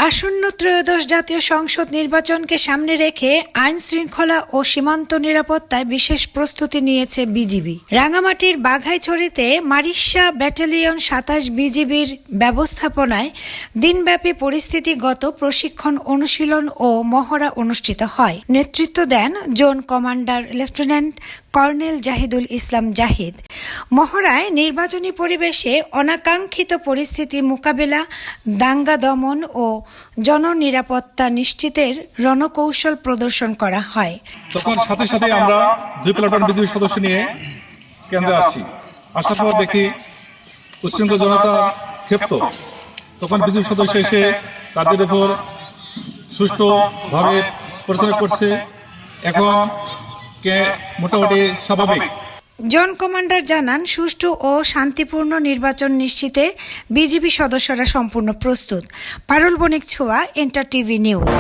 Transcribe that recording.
আসন্ন ত্রয়োদশ জাতীয় সংসদ নির্বাচনকে সামনে রেখে আইন শৃঙ্খলা ও সীমান্ত নিরাপত্তায় বিশেষ প্রস্তুতি নিয়েছে বিজিবি। রাঙামাটির বাঘাইছড়িতে মারিশা ব্যাটালিয়ন ২৭ বিজিবির ব্যবস্থাপনায় দিনব্যাপী পরিস্থিতিগত প্রশিক্ষণ, অনুশীলন ও মহড়া অনুষ্ঠিত হয়। নেতৃত্ব দেন zone commander lieutenant colonel Zahidul Islam Zahid. মহড়ায় নির্বাচনী পরিবেশে অনাকাঙ্ক্ষিত পরিস্থিতি মোকাবেলা, দাঙ্গা দমন ও জননিরাপত্তা নিশ্চিতের রণকৌশল প্রদর্শন করা হয়। তখন সাথে সাথে আমরা 2 প্লাটুন বিজিবি সদস্য নিয়ে কেন্দ্রে আসি। আসার পর দেখি উচ্ছৃঙ্খল জনতা ক্ষিপ্ত। তখন বিজিবি সদস্য এসে তাদের উপর সুষ্ঠুভাবে পরিচালনা করছে। এখন মোটামুটি স্বাভাবিক। জোন কমান্ডার জানান, সুষ্ঠু ও শান্তিপূর্ণ নির্বাচন নিশ্চিতে বিজিবি সদস্যরা সম্পূর্ণ প্রস্তুত। পারুল বণিক ছোঁয়া, এন্টার টিভি নিউজ।